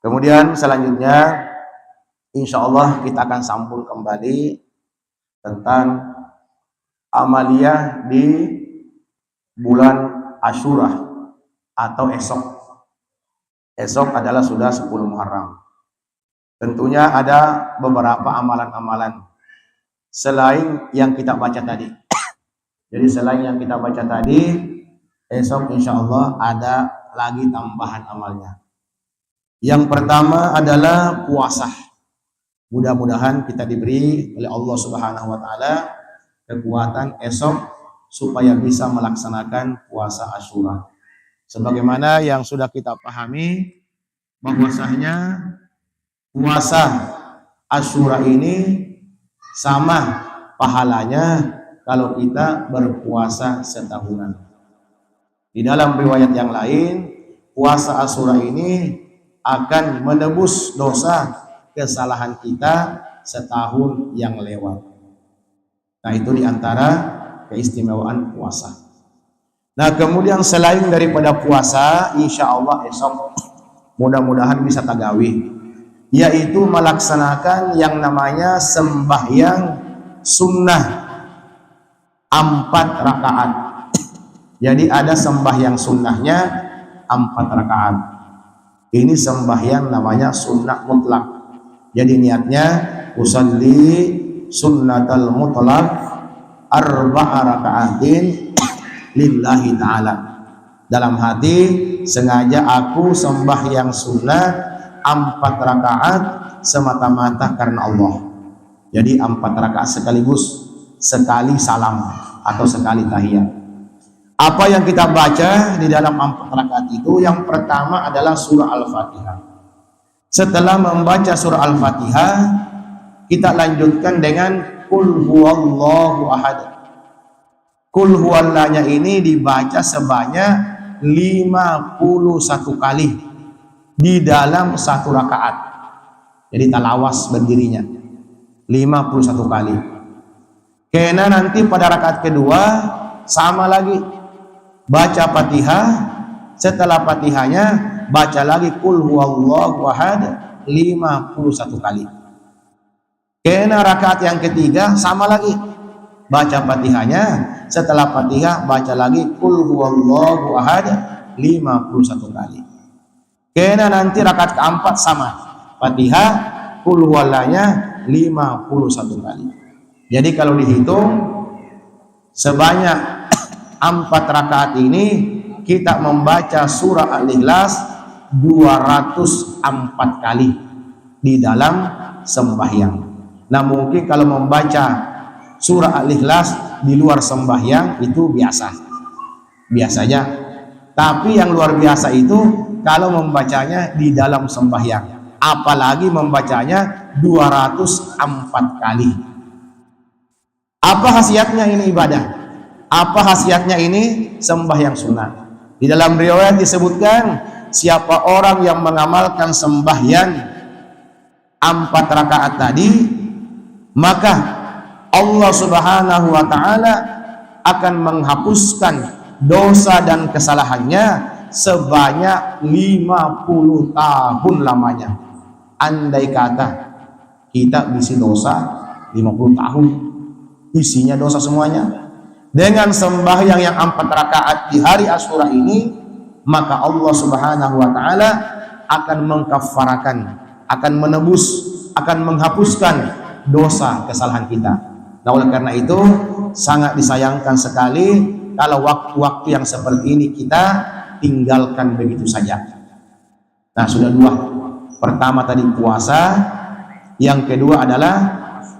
Kemudian selanjutnya insya Allah kita akan sambung kembali tentang amaliyah di bulan Asyura atau esok. Esok adalah sudah 10 Muharram. Tentunya ada beberapa amalan-amalan selain yang kita baca tadi. Jadi selain yang kita baca tadi, esok insya Allah ada lagi tambahan amalnya. Yang pertama adalah puasa. Mudah-mudahan kita diberi oleh Allah Subhanahu wa taala kekuatan esok supaya bisa melaksanakan puasa Asyura. Sebagaimana yang sudah kita pahami bahwasanya puasa Asyura ini sama pahalanya kalau kita berpuasa setahunan. Di dalam riwayat yang lain, puasa Asyura ini akan menebus dosa kesalahan kita setahun yang lewat. Nah, itu diantara keistimewaan puasa. Nah, kemudian selain daripada puasa, insya Allah esok mudah-mudahan bisa tagawih, yaitu melaksanakan yang namanya sembahyang sunnah 4 rakaat. Jadi ada sembahyang sunnahnya 4 rakaat. Ini sembahyang namanya sunnah mutlak. Jadi niatnya usalli sunnatal mutlak 4 rakaatin lillahi ta'ala. Dalam hati sengaja aku sembahyang sunnah 4 rakaat semata-mata karena Allah. Jadi 4 rakaat sekaligus, sekali salam atau sekali tahiyat. Apa yang kita baca di dalam 4 rakaat itu, yang pertama adalah surah Al-Fatihah. Setelah membaca surah Al-Fatihah, kita lanjutkan dengan Qul huwallahu ahad. Qul huwallahnya ini dibaca sebanyak 51 kali di dalam 1 rakaat. Jadi talawas berdirinya 51 kali. Karena nanti pada rakaat kedua sama lagi, baca Fatihah, setelah Fatihahnya baca lagi Qul huwallahu ahad 51 kali. Karena rakaat yang ketiga sama lagi, baca Fatihahnya, setelah Fatihah baca lagi Qul huwallahu ahad 51 kali. Karena nanti rakaat keempat sama, Fatihah, Qul huwallahnya 51 kali. Jadi kalau dihitung sebanyak 4 rakaat ini kita membaca surah Al-Ikhlas 204 kali di dalam sembahyang. Nah, mungkin kalau membaca surah Al-Ikhlas di luar sembahyang itu biasanya. Tapi yang luar biasa itu kalau membacanya di dalam sembahyang, apalagi membacanya 204 kali. Apa khasiatnya ini ibadah? Apa khasiatnya ini sembahyang sunnah? Di dalam riwayat disebutkan, siapa orang yang mengamalkan sembahyang 4 rakaat tadi, maka Allah Subhanahu wa taala akan menghapuskan dosa dan kesalahannya sebanyak 50 tahun lamanya. Andai kata kita bisi dosa 50 tahun, isinya dosa semuanya, dengan sembahyang yang 4 rakaat di hari Asyura ini, maka Allah Subhanahu wa taala akan mengkafarakan, akan menebus, akan menghapuskan dosa kesalahan kita. Nah, oleh karena itu sangat disayangkan sekali kalau waktu-waktu yang seperti ini kita tinggalkan begitu saja. Nah, sudah 2. Pertama tadi puasa, yang kedua adalah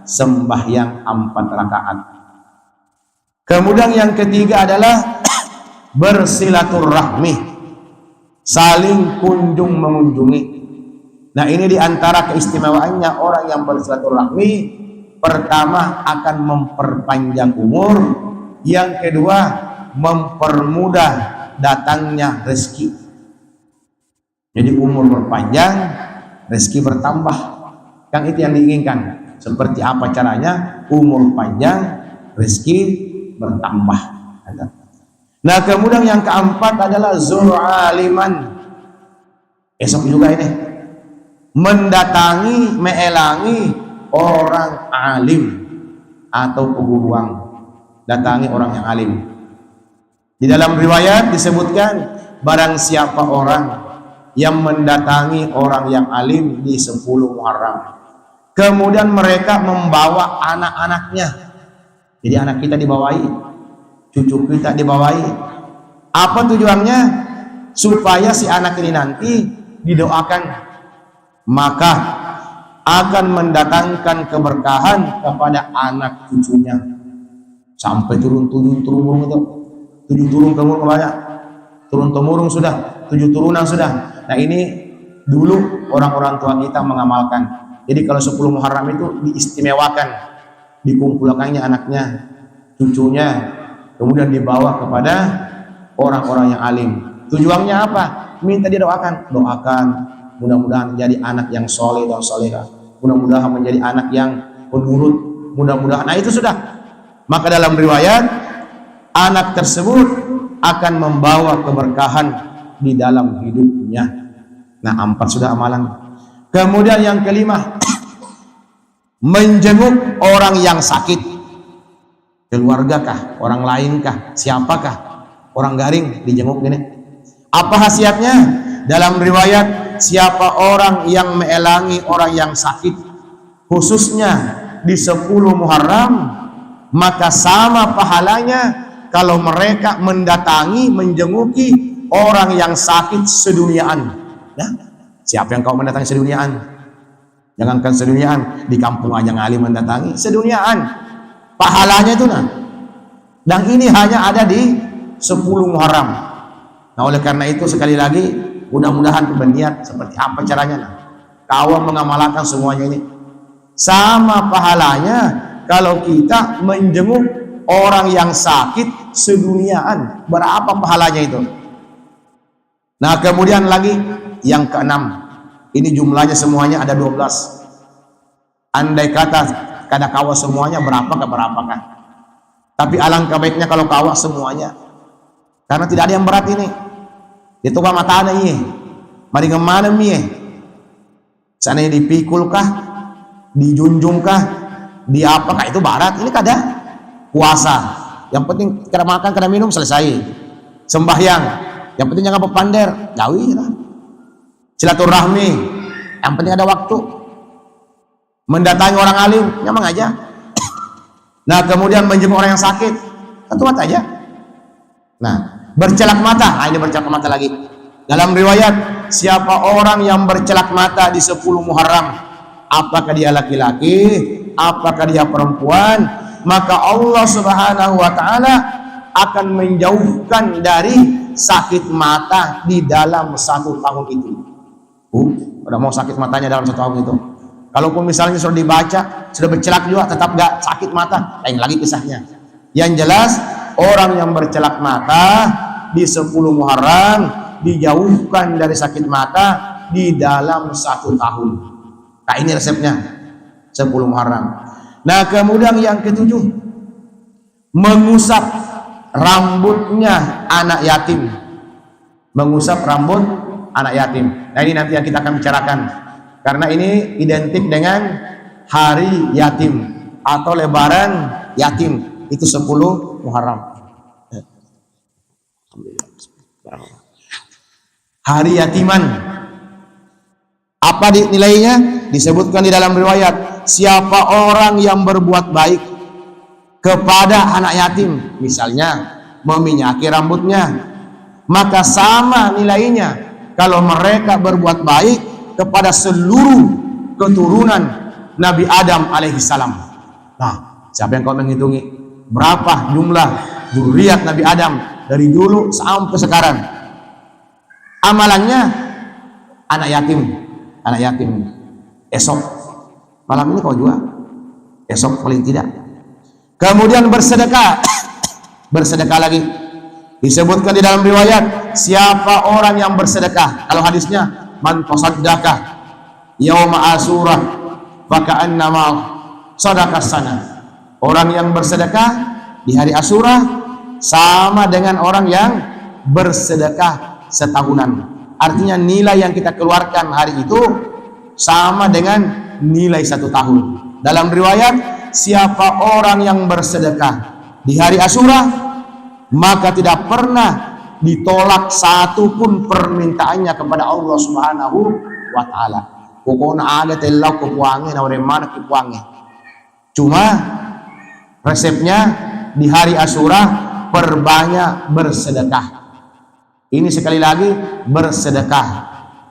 sembahyang 4 rakaat. Kemudian yang ketiga adalah bersilaturahmi, saling kunjung mengunjungi. Nah, ini diantara keistimewaannya orang yang bersilaturahmi, pertama akan memperpanjang umur, yang kedua mempermudah datangnya rezeki. Jadi umur berpanjang, rezeki bertambah, kan itu yang diinginkan. Seperti apa caranya? Umur panjang, rezeki bertambah. Nah, kemudian yang keempat adalah zul aliman. Esok juga ini mendatangi, meelangi orang alim atau peguruang. Datangi orang yang alim. Di dalam riwayat disebutkan, barang siapa orang yang mendatangi orang yang alim di 10 Muharram, kemudian mereka membawa anak-anaknya. Jadi anak kita dibawahi, cucu kita dibawahi. Apa tujuannya? Supaya si anak ini nanti didoakan, maka akan mendatangkan keberkahan kepada anak cucunya. Sampai turun turun itu, 7 turun temurun banyak, turun temurun sudah, 7 turunan sudah. Nah ini dulu orang-orang tua kita mengamalkan. Jadi kalau 10 Muharram itu diistimewakan, dikumpulkannya anaknya, cucunya, kemudian dibawa kepada orang-orang yang alim. Tujuannya apa? Minta didoakan. Doakan, mudah-mudahan jadi anak yang soleh dan soleha, mudah-mudahan menjadi anak yang penurut, mudah-mudahan. Nah itu sudah. Maka dalam riwayat, anak tersebut akan membawa keberkahan di dalam hidupnya. Nah 4 sudah amalan. Kemudian yang kelima, menjenguk orang yang sakit. Keluarga kah? Orang lain kah? Siapakah? Orang garing dijenguk ini. Apa khasiatnya? Dalam riwayat, siapa orang yang meelangi orang yang sakit, khususnya di 10 Muharram, maka sama pahalanya kalau mereka mendatangi, menjenguki orang yang sakit seduniaan. Ya? Siapa yang kau mendatangi seduniaan? Jangankan seduniaan, di kampung aja ngalim mendatangi seduniaan. Pahalanya itu nah. Dan ini hanya ada di 10 Muharram. Nah oleh karena itu sekali lagi, mudah-mudahan berniat seperti apa caranya. Nah, kawan mengamalkan semuanya ini. Sama pahalanya kalau kita menjenguk orang yang sakit seduniaan. Berapa pahalanya itu? Nah kemudian lagi yang keenam, ini jumlahnya semuanya ada 12. Andai kata kada kawa semuanya, berapakah? Tapi alangkah baiknya kalau kawa semuanya, karena tidak ada yang berat ini. Itu kan mata anak ini, mari kemana mie? Sana dipikulkah, dijunjungkah, di apakah itu barat? Ini kada puasa. Yang penting kada makan, kada minum, selesai. Sembahyang, yang penting jangan berpander, jauhi lah. Silaturahmi, yang penting ada waktu. Mendatangi orang alim, nyamang aja. Nah kemudian menjenguk orang yang sakit, satu mata aja. Nah bercelak mata, ini bercelak mata lagi. Dalam riwayat, siapa orang yang bercelak mata di 10 Muharram, apakah dia laki-laki, apakah dia perempuan, maka Allah Subhanahu wa Ta'ala akan menjauhkan dari sakit mata di dalam 1 tahun itu. Udah mau sakit matanya dalam 1 tahun itu. Kalaupun misalnya sudah dibaca, sudah bercelak juga, tetap gak sakit mata, lain lagi kisahnya. Yang jelas, orang yang bercelak mata di 10 Muharram dijauhkan dari sakit mata di dalam 1 tahun. Nah ini resepnya 10 Muharram. Nah kemudian yang ketujuh, mengusap rambutnya anak yatim. Mengusap rambut anak yatim. Nah ini nanti yang kita akan bicarakan, karena ini identik dengan hari yatim atau lebaran yatim. Itu 10 Muharram. Hari yatiman. Apa nilainya? Disebutkan di dalam riwayat, siapa orang yang berbuat baik kepada anak yatim, misalnya meminyaki rambutnya, maka sama nilainya kalau mereka berbuat baik kepada seluruh keturunan Nabi Adam alaihissalam. Nah, siapa yang kau menghitungi berapa jumlah zuriat Nabi Adam dari dulu sampai sekarang? Amalannya anak yatim. Esok malam ini kau juga, esok paling tidak. Kemudian bersedekah. Bersedekah lagi. Disebutkan di dalam riwayat, siapa orang yang bersedekah, kalau hadisnya, man tasaddaqah yauma asyura faka'annama sadaqah sana. Orang yang bersedekah di hari Asyura sama dengan orang yang bersedekah setahunan. Artinya nilai yang kita keluarkan hari itu sama dengan nilai 1 tahun. Dalam riwayat, siapa orang yang bersedekah di hari Asyura, maka tidak pernah ditolak satupun permintaannya kepada Allah Subhanahu wa Ta'ala. Pokoknya ada telau kepuangi, nawari mana kepuangi. Cuma resepnya di hari Asyura perbanyak bersedekah. Ini sekali lagi bersedekah,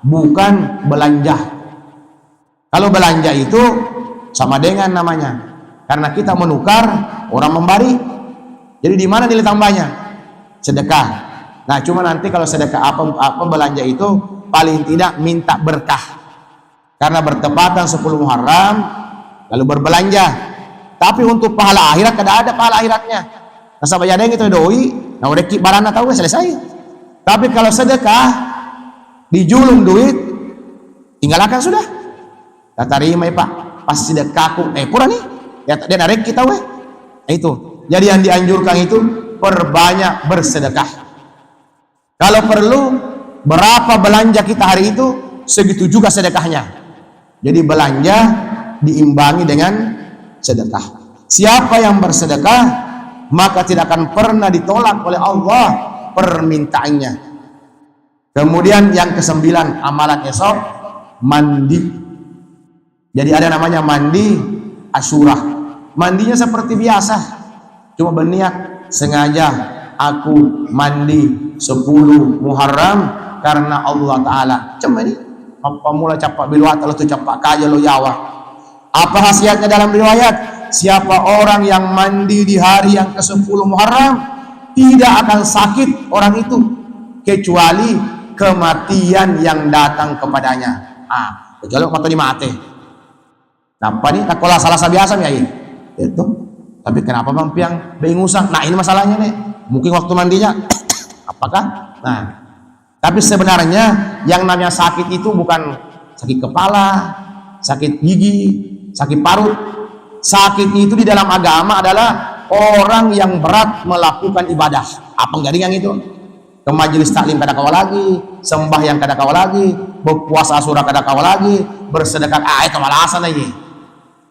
bukan belanja. Kalau belanja itu sama dengan namanya, karena kita menukar, orang memberi. Jadi di mana nilai tambahnya? Sedekah. Nah, cuma nanti kalau sedekah apa belanja itu paling tidak minta berkah. Karena bertepatan 10 Muharram lalu berbelanja. Tapi untuk pahala akhirat tidak ada pahala akhiratnya. Nah, sahabat ada yang itu doi, nah udah barana tahu selesai. Tapi kalau sedekah dijulung duit, tinggalkan sudah. Tak terima Pak, pas sedekahku kurang nih. Ya dia narik kita weh. Itu. Jadi yang dianjurkan itu perbanyak bersedekah. Kalau perlu berapa belanja kita hari itu, segitu juga sedekahnya. Jadi belanja diimbangi dengan sedekah. Siapa yang bersedekah, maka tidak akan pernah ditolak oleh Allah permintaannya. Kemudian yang ke-9, amalan esok, mandi. Jadi ada namanya mandi Asyura. Mandinya seperti biasa, cuma berniat sengaja aku mandi 10 Muharram karena Allah Ta'ala. Cuma ini apa mula capak biluat kalau tu capak kaja lo yawa. Apa khasiatnya dalam riwayat? Siapa orang yang mandi di hari yang ke-10 Muharram, tidak akan sakit orang itu kecuali kematian yang datang kepadanya. Kecuali waktu di mati. Kenapa nih? Kalau salah biasa nih itu. Tapi kenapa Bang Piang bengusang? Nah, ini masalahnya nih. Mungkin waktu mandinya apakah? Nah, tapi sebenarnya yang namanya sakit itu bukan sakit kepala, sakit gigi, sakit parut. Sakit itu di dalam agama adalah orang yang berat melakukan ibadah. Apa enggak yang itu? Ke majelis taklim kada kawa lagi, sembahyang kada kawa lagi, berpuasa Asyura kada kawa lagi, bersedekah itu malasan lagi.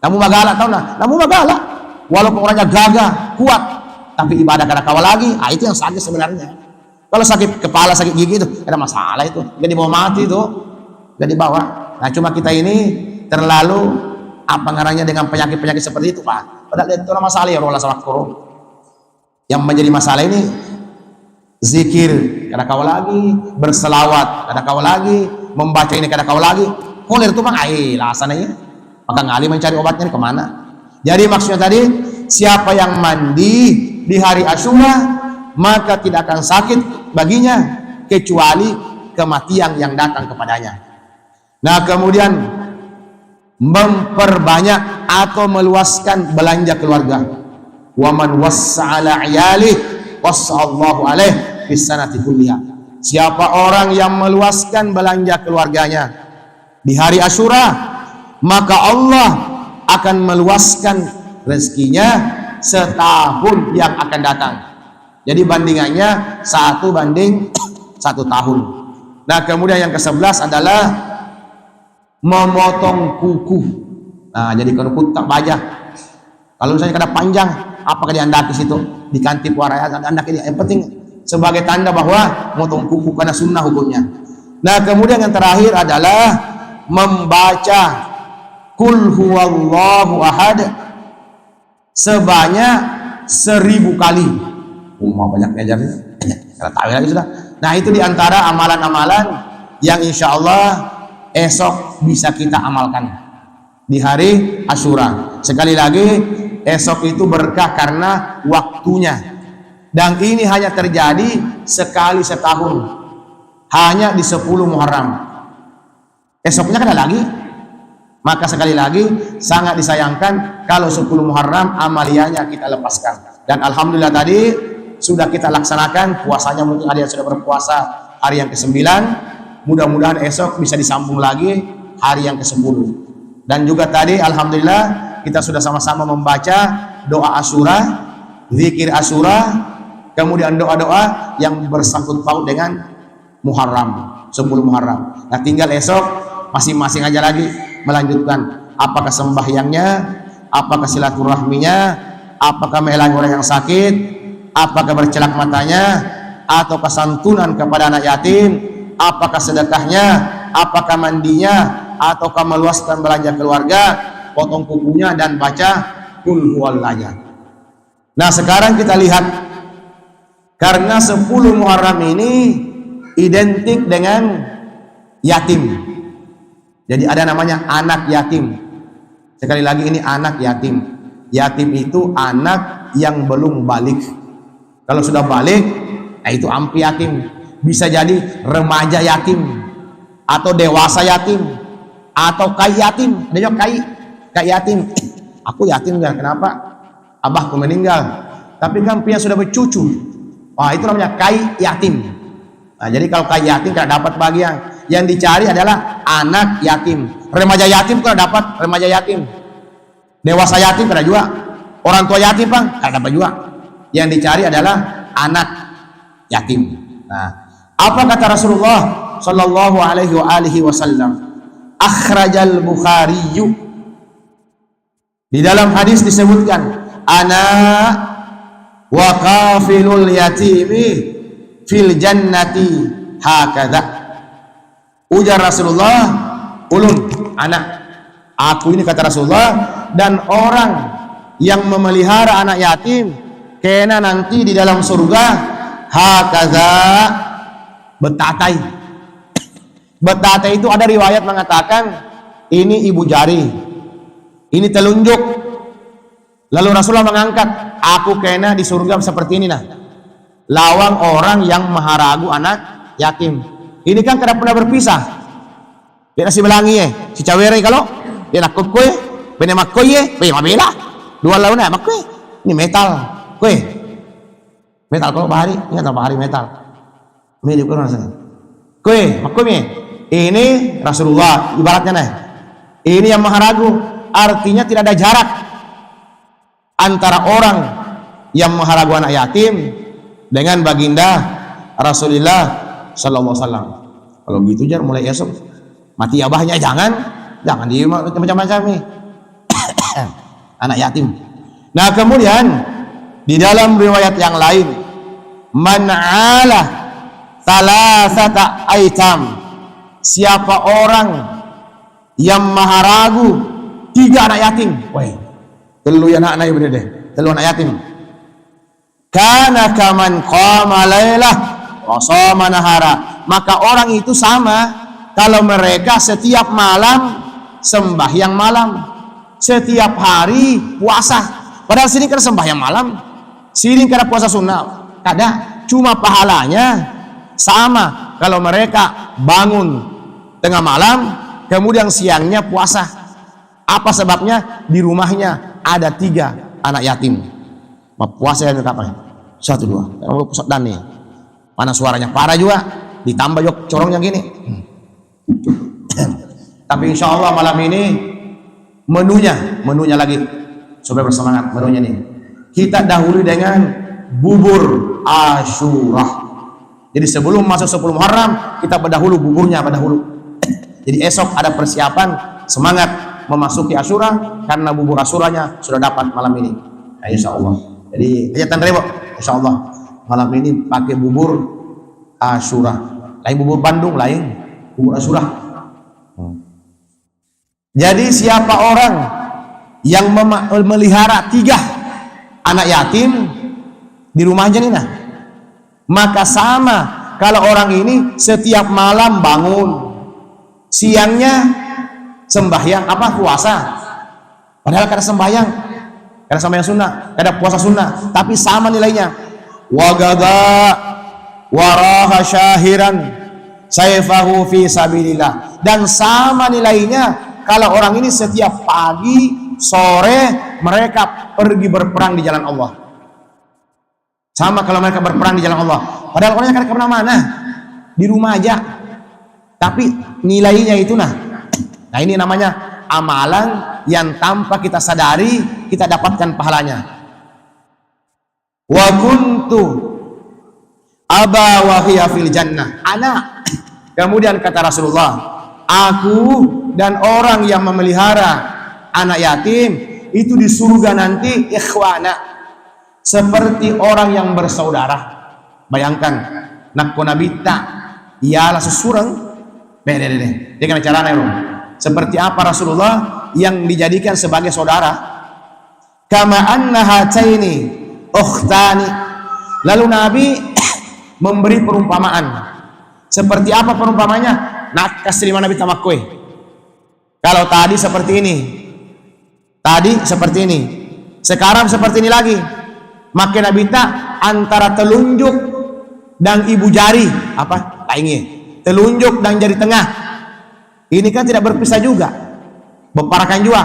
Namun magala tahu nah, namun magala. Walaupun orangnya gagah, kuat, tapi ibadah kada kawa lagi, itu yang sakit sebenarnya. Kalau sakit kepala, sakit gigi itu ada masalah itu, gak dibawa mati itu, gak dibawa. Nah, cuma kita ini terlalu apa ngaranya dengan penyakit-penyakit seperti itu Pak. Padahal itu masalah ya Allah salah kurung. Yang menjadi masalah ini zikir kada kawa lagi, berselawat kada kawa lagi, membaca ini kada kawa lagi. Koler itu Bang, lasananya. Maka ngali mencari obatnya kemana? Jadi maksudnya tadi, siapa yang mandi di hari Asyura, maka tidak akan sakit baginya kecuali kematian yang datang kepadanya. Nah, kemudian memperbanyak atau meluaskan belanja keluarga. Wa man wassa'ala 'iyalih wassa'allahu alaih bis sanati kulliha. Siapa orang yang meluaskan belanja keluarganya di hari Asyura, maka Allah akan meluaskan rezekinya setahun yang akan datang. Jadi bandingannya 1 banding 1 tahun. Nah, kemudian yang ke-11 adalah memotong kuku. Nah, jadi kalau kuku tak bajak. Kalau misalnya kada panjang, apakah diandak di situ? Dikanti puara andak ini. Yang penting sebagai tanda bahwa memotong kuku karena sunnah hukumnya. Nah, kemudian yang terakhir adalah membaca Qul huwallahu ahad sebanyak 1000 kali. Mau banyak ngajarnya. Kalau tahu lagi sudah. Nah, itu diantara amalan-amalan yang insya Allah esok bisa kita amalkan di hari Asyura. Sekali lagi, esok itu berkah karena waktunya, dan ini hanya terjadi sekali setahun, hanya di 10 Muharram. Esoknya kan ada lagi. Maka sekali lagi sangat disayangkan kalau 10 Muharram amaliannya kita lepaskan. Dan alhamdulillah tadi sudah kita laksanakan puasanya. Mungkin ada yang sudah berpuasa hari yang ke-9. Mudah-mudahan esok bisa disambung lagi hari yang ke-10. Dan juga tadi alhamdulillah kita sudah sama-sama membaca doa Asyura, zikir Asyura, kemudian doa-doa yang bersangkut paut dengan Muharram, 10 Muharram. Nah, tinggal esok masing-masing aja lagi melanjutkan. Apakah sembahyangnya, apakah silaturahminya, apakah melayani orang yang sakit, apakah bercelak matanya, ataukah santunan kepada anak yatim, apakah sedekahnya, apakah mandinya, ataukah meluaskan belanja keluarga, potong kukunya dan baca qul huwallahnya. Nah, sekarang kita lihat, karena 10 Muharram ini identik dengan yatim. Jadi ada namanya anak yatim. Sekali lagi, ini anak yatim. Yatim itu anak yang belum balik. Kalau sudah balik, nah itu ampi yatim. Bisa jadi remaja yatim, atau dewasa yatim, atau kai yatim. Ada juga kai yatim. Aku yatim enggak? Kenapa? Abahku meninggal, tapi kan punya sudah bercucu. Wah, itu namanya kai yatim. Nah, jadi kalau kai yatim tidak dapat bagian. Yang dicari adalah anak yatim. Remaja yatim kalau dapat remaja yatim. Dewasa yatim kada juga. Orang tua yatim bang kada dapat juga. Yang dicari adalah anak yatim. Nah, apa kata Rasulullah sallallahu alaihi wasallam? Akhrajal Bukhari. Di dalam hadis disebutkan, ana wa kafilul yatimi fil jannati hakadha. Ujar Rasulullah, ulun, anak, aku ini kata Rasulullah, dan orang yang memelihara anak yatim kena nanti di dalam surga hakadha, betatai. Betatai itu ada riwayat mengatakan ini ibu jari, ini telunjuk. Lalu Rasulullah mengangkat, aku kena di surga seperti ini nah. Lawang orang yang maharagu anak yatim. Ini kan kada pernah berpisah. Dia nasi belangi si cawere kalau dia nak kue, bene mak kue, be mabela. Dua lawan mak kue. Ini metal, kue. Metal kalau bahari, ingat bahari metal. Ini juga rasanya. Kue, mak kue. Ini Rasulullah ibaratnya nah. Ini yang maharagu, artinya tidak ada jarak antara orang yang maharagu anak yatim dengan baginda Rasulullah sallallahu alaihi wasallam. Kalau gitu jar mulai esok mati abahnya jangan di macam-macam nih. Anak yatim. Nah, kemudian di dalam riwayat yang lain, man ala salasata aitam, siapa orang yang maharagu 3 anak yatim. Woi, telu anak bener deh, telu anak yatim. Kana kaman qama lailah wa shoma nahara, maka orang itu sama kalau mereka setiap malam sembahyang malam, setiap hari puasa. Padahal sini kan sembahyang malam, sini kan puasa sunnah, kada, cuma pahalanya sama kalau mereka bangun tengah malam kemudian siangnya puasa. Apa sebabnya? Di rumahnya ada 3 anak yatim. Puasa yang kapan? 1, 2. Kamu pusat dan nih. Mana suaranya parah juga, ditambah jok corong yang gini. Tapi insya Allah malam ini menunya lagi supaya bersemangat. Menunya nih kita dahului dengan bubur Asyura. Jadi sebelum masuk 10 Muharram kita berdahulu buburnya Jadi esok ada persiapan semangat memasuki Asyura karena bubur Asyuranya sudah dapat malam ini. Nah, insya Allah. Jadi hajatan rebo insya Allah malam ini pakai bubur Asyura. Lain bubur Bandung, lain bubur Asyura. Jadi siapa orang yang memelihara 3 anak yatim di rumahnya nih nah, maka sama kalau orang ini setiap malam bangun, siangnya sembahyang puasa. Padahal kada sembahyang sunnah, kada puasa sunnah, tapi sama nilainya. Wagada waraha syahiran sayfahu fi sabilillah, dan sama nilainya kalau orang ini setiap pagi sore mereka pergi berperang di jalan Allah. Sama kalau mereka berperang di jalan Allah, padahal orangnya kada kemana-mana, di rumah aja, tapi nilainya itu nah ini namanya amalan yang tanpa kita sadari kita dapatkan pahalanya. Wa kuntu aba wa hiya fil jannah. Anak. Kemudian kata Rasulullah, aku dan orang yang memelihara anak yatim itu di surga nanti ikhwana, seperti orang yang bersaudara. Bayangkan nak konabita ialah sesurang bede dia kena caranya seperti apa Rasulullah yang dijadikan sebagai saudara. Kama anna hataini ukhtani, lalu Nabi memberi perumpamaan. Seperti apa perumpamanya? Nak kasih lima Nabi tamakwe. Kalau tadi seperti ini, tadi seperti ini, sekarang seperti ini lagi. Maka Nabi tak antara telunjuk dan ibu jari apa? Lainnya telunjuk dan jari tengah. Ini kan tidak berpisah juga, berparakan juga.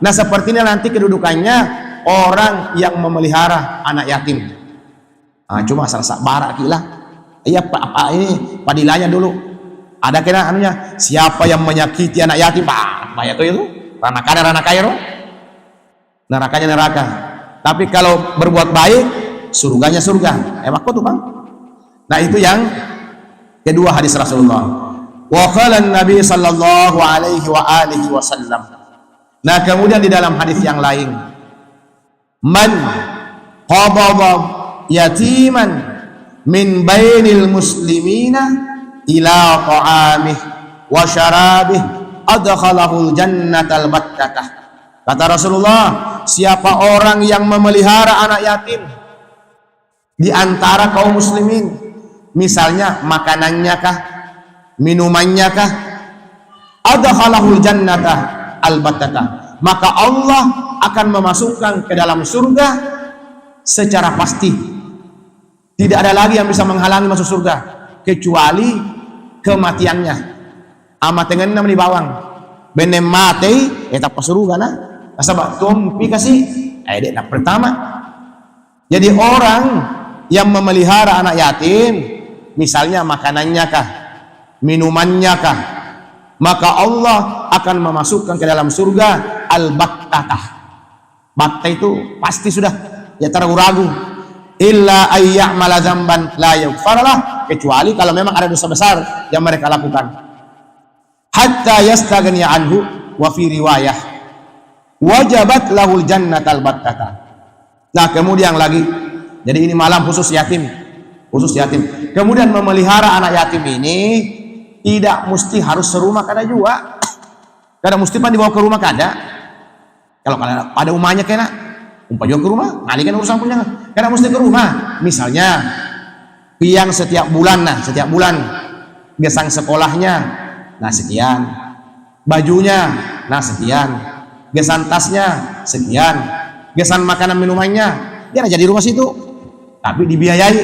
Nah seperti ini nanti kedudukannya orang yang memelihara anak yatim. Nah, cuma salah barak kila. Iya apa ini padilanya dulu. Ada kena anunya, siapa yang menyakiti anak yatim, banyak tuh itu. Ranakanya nerakanya neraka. Tapi kalau berbuat baik, surganya surga. Emang kok tuh bang? Nah itu yang kedua hadis Rasulullah. Wa qala Nabi sallallahu alaihi wa alihi wasallam. Nah kemudian di dalam hadis yang lain, man qabada yatiman min bainil muslimina ila ta'amih wa syarabih adkhalahul jannatal battah. Kata Rasulullah, siapa orang yang memelihara anak yatim di antara kaum muslimin, misalnya makanannya kah, minumannya kah, adkhalahul jannata al-battah, maka Allah akan memasukkan ke dalam surga secara pasti. Tidak ada lagi yang bisa menghalangi masuk surga kecuali kematiannya. Amatengan namanya bawang benem mati eta surga nah asal tumpi kasih dek nak pertama. Jadi orang yang memelihara anak yatim, misalnya makanannya kah, minumannya kah, maka Allah akan memasukkan ke dalam surga al-battah. Battah itu pasti sudah ya ragu-ragu. Illa ayya'mala dzamban la yaghfarlah, kecuali kalau memang ada dosa besar yang mereka lakukan. Hatta yastaghniya anhu, wa fi riwayah wajabat lahul jannatal battah. Nah kemudian lagi, jadi ini malam khusus yatim, kemudian memelihara anak yatim ini tidak mesti harus serumah kada juga, kada mesti pan dibawa ke rumah kada. Kalau ada rumahnya kena umpah juga ke rumah, ngalikan urusan punya, karena mesti ke rumah. Misalnya piang setiap bulan gesang sekolahnya nah sekian, bajunya nah sekian, gesan tasnya sekian, gesan makanan minumannya dia jadi rumah situ, tapi dibiayai.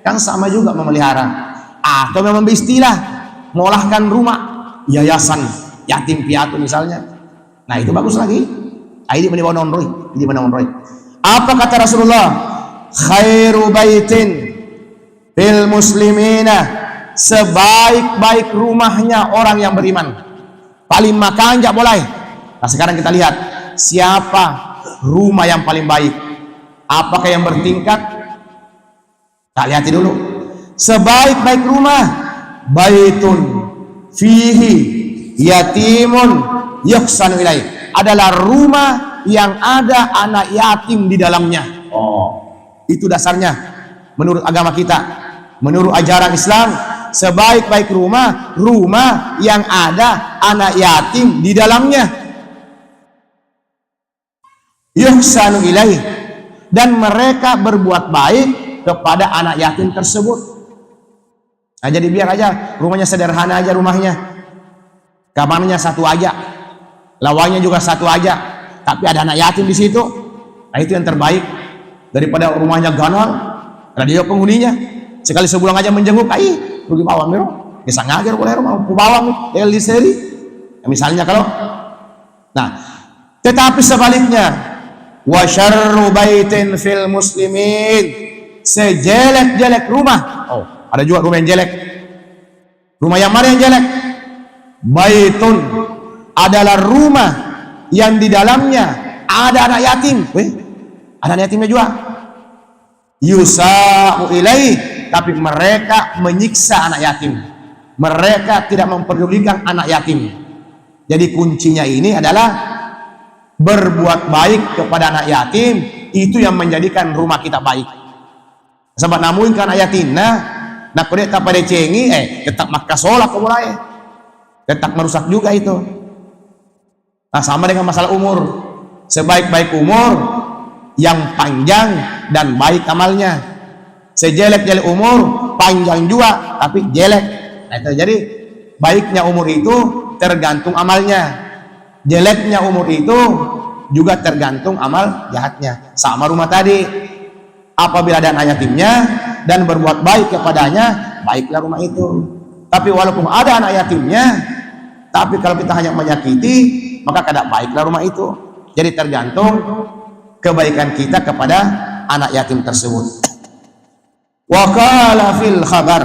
Kan sama juga memelihara. Atau memang beristilah molahkan rumah yayasan yatim piatu misalnya, nah itu bagus lagi. Ini menonroi. Apa kata Rasulullah? Khairu baitin fil muslimina, sebaik-baik rumahnya orang yang beriman. Paling makan jak boleh. Nah sekarang kita lihat siapa rumah yang paling baik. Apakah yang bertingkat? Tak lihat dulu. Sebaik-baik rumah, baitun fihi yatimun yuhsanu ilaih, adalah rumah yang ada anak yatim di dalamnya. Itu dasarnya menurut agama kita, menurut ajaran Islam. Sebaik-baik rumah yang ada anak yatim di dalamnya. Yuhsanu ilaih, dan mereka berbuat baik kepada anak yatim tersebut. Nah, jadi biar aja rumahnya sederhana aja, rumahnya kamarnya satu aja, lawangnya juga satu aja, tapi ada anak yatim di situ. Nah itu yang terbaik daripada rumahnya ganal, ada dia penghuninya sekali sebulan aja menjenguk, rugi bawang bro, bisa ngajar boleh rumah bawang di seri. Misalnya kalau, nah tetapi sebaliknya, wa syarru baitin fil muslimin, sejelek-jelek rumah. Ada juga rumah yang jelek. Rumah yang mana yang jelek? Baitun, adalah rumah yang di dalamnya ada anak yatim. Ada anak yatimnya juga. Yusa'u ilaih, tapi mereka menyiksa anak yatim. Mereka tidak memperdulikan anak yatim. Jadi kuncinya ini adalah berbuat baik kepada anak yatim, itu yang menjadikan rumah kita baik. Sebab namun kan anak yatim nah kudet tak pada cengi tetap makan sholat kau mulai tetap merusak juga itu. Nah sama dengan masalah umur, sebaik-baik umur yang panjang dan baik amalnya, sejelek-jelek umur panjang juga tapi jelek. Nah, itu jadi baiknya umur itu tergantung amalnya, jeleknya umur itu juga tergantung amal jahatnya. Sama rumah tadi, apabila ada anak yatimnya dan berbuat baik kepadanya, baiklah rumah itu. Tapi walaupun ada anak yatimnya, tapi kalau kita hanya menyakiti, maka tidak baiklah rumah itu. Jadi tergantung kebaikan kita kepada anak yatim tersebut. Wa qala fil khabar,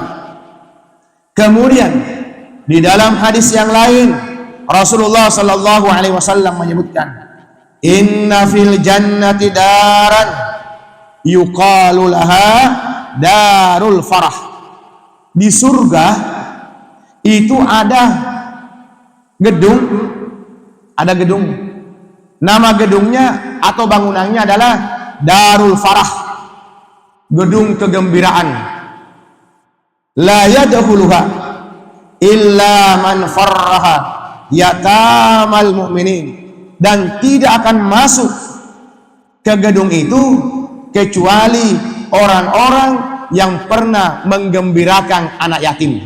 kemudian di dalam hadis yang lain Rasulullah sallallahu alaihi wasallam menyebutkan, inna fil jannati daran yuqalu laha darul farah. Di surga itu ada gedung, nama gedungnya atau bangunannya adalah darul farah, gedung kegembiraan. La yadkhuluha illa man farraha yatamal mu'minin, dan tidak akan masuk ke gedung itu kecuali orang-orang yang pernah menggembirakan anak yatim.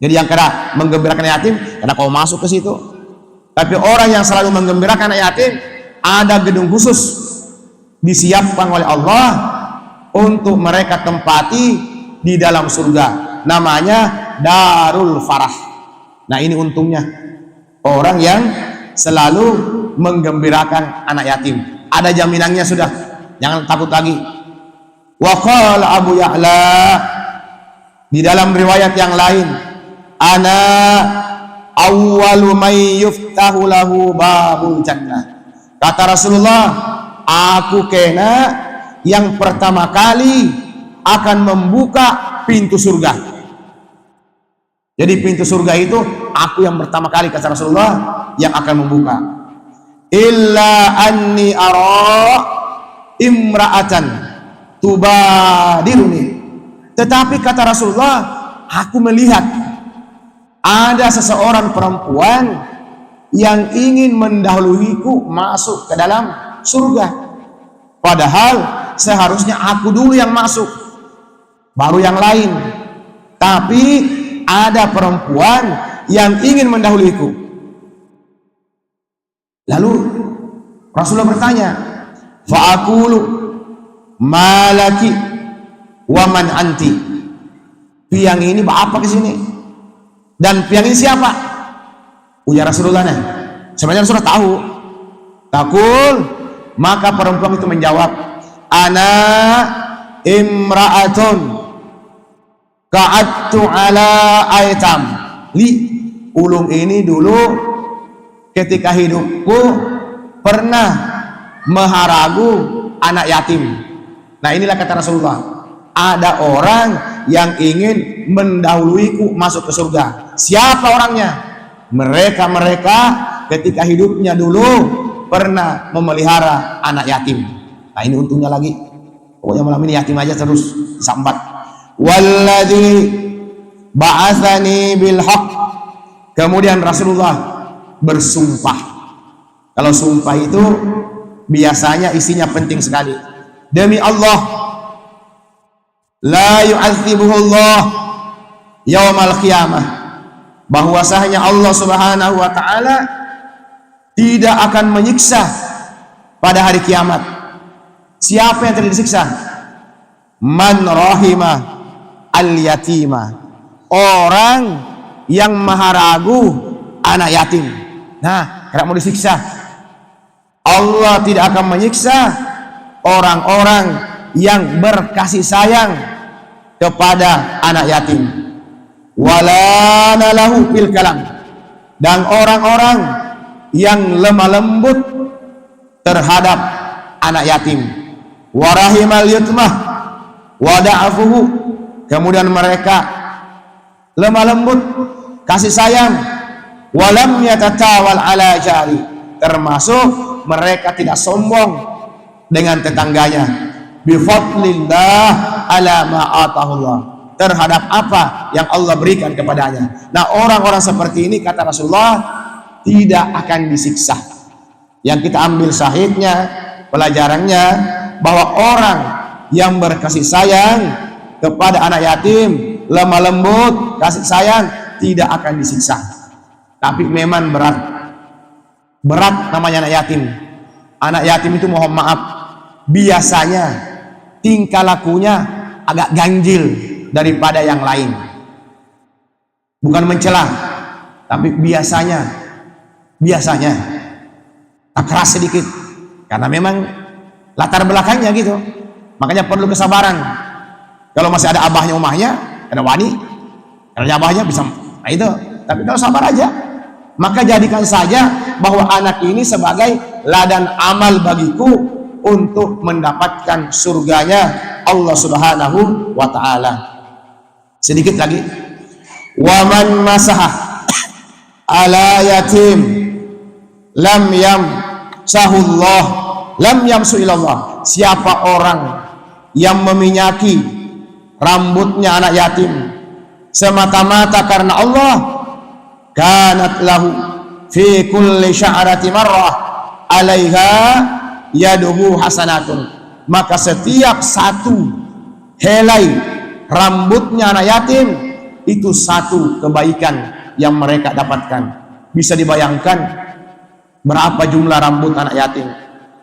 Jadi yang kena menggembirakan anak yatim, karena kau masuk ke situ. Tapi orang yang selalu menggembirakan anak yatim, ada gedung khusus disiapkan oleh Allah untuk mereka tempati di dalam surga. Namanya Darul Farah. Nah ini untungnya orang yang selalu menggembirakan anak yatim. Ada jaminannya sudah, jangan takut lagi. Wa qala Abu Ya'la, di dalam riwayat yang lain, ana awwalu may yuftahu lahu babul jannah. Kata Rasulullah, aku kena yang pertama kali akan membuka pintu surga. Jadi pintu surga itu aku yang pertama kali, kata Rasulullah, yang akan membuka. Illa anni ara imra'atan tubadiruni. Tetapi kata Rasulullah, aku melihat ada seseorang perempuan yang ingin mendahuluiku masuk ke dalam surga. Padahal seharusnya aku dulu yang masuk, baru yang lain. Tapi ada perempuan yang ingin mendahuluiku. Lalu Rasulullah bertanya, fa'aqulu malaki wa man anti. Piang ini apa ke sini? Dan piang ini siapa? Ujar Rasulullah. Sebenarnya Rasulullah tahu. Takul, maka perempuan itu menjawab, ana imra'atun ka'attu ala aitam li. Ulung ini dulu ketika hidupku pernah meharagu anak yatim. Nah inilah kata Rasulullah, ada orang yang ingin mendahuluiku masuk ke surga. Siapa orangnya? Mereka ketika hidupnya dulu pernah memelihara anak yatim. Nah ini untungnya lagi, pokoknya malam ini yatim aja terus sambat. Walladzi ba'atsani bil haqq. Kemudian Rasulullah bersumpah. Kalau sumpah itu biasanya isinya penting sekali. Demi Allah, la yu'adzibuhullah yaumal qiyamah, bahwasanya Allah Subhanahu wa taala tidak akan menyiksa pada hari kiamat. Siapa yang tidak disiksa? Man rahima al-yatima, orang yang maharagu anak yatim. Nah, tidak mau disiksa. Allah tidak akan menyiksa orang-orang yang berkasih sayang kepada anak yatim. Wala nalahu fil kalam, dan orang-orang yang lemah lembut terhadap anak yatim. Warahimal yutmah wada'afuhu, kemudian mereka lemah lembut kasih sayang walam yatatawal ala jari, termasuk mereka tidak sombong dengan tetangganya, bifadlillah ala ma atahullah, terhadap apa yang Allah berikan kepadanya. Nah, orang-orang seperti ini kata Rasulullah tidak akan disiksa. Yang kita ambil syahidnya, pelajarannya, bahwa orang yang berkasih sayang kepada anak yatim, lemah lembut, kasih sayang, tidak akan disiksa. Tapi memang berat namanya anak yatim. Anak yatim itu mohon maaf, biasanya tingkah lakunya agak ganjil daripada yang lain. Bukan mencela, tapi biasanya tak keras sedikit, karena memang latar belakangnya gitu. Makanya perlu kesabaran. Kalau masih ada abahnya umahnya, ada wani, karena abahnya bisa, nah itu. Tapi kalau sabar aja, maka jadikan saja bahwa anak ini sebagai ladang amal bagiku untuk mendapatkan surganya Allah Subhanahu wa ta'ala. Sedikit lagi, waman masaha ala yatim lam yamsahullah lam yamsuilallah. Siapa orang yang meminyaki rambutnya anak yatim semata-mata karena Allah, kanat lahu fi kulli sya'rati marrah alaiha yaduhu hasanatun, maka setiap satu helai rambutnya anak yatim itu satu kebaikan yang mereka dapatkan. Bisa dibayangkan berapa jumlah rambut anak yatim.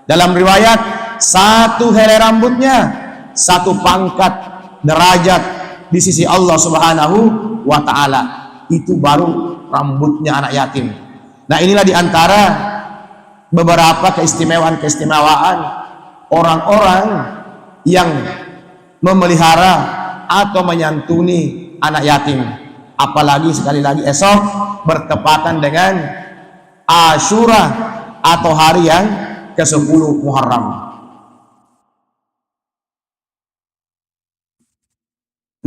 Dalam riwayat, satu helai rambutnya satu pangkat derajat di sisi Allah Subhanahu wa ta'ala. Itu baru rambutnya anak yatim. Nah, inilah diantara beberapa keistimewaan orang-orang yang memelihara atau menyantuni anak yatim. Apalagi sekali lagi esok bertepatan dengan Asyura atau hari yang ke-10 Muharram.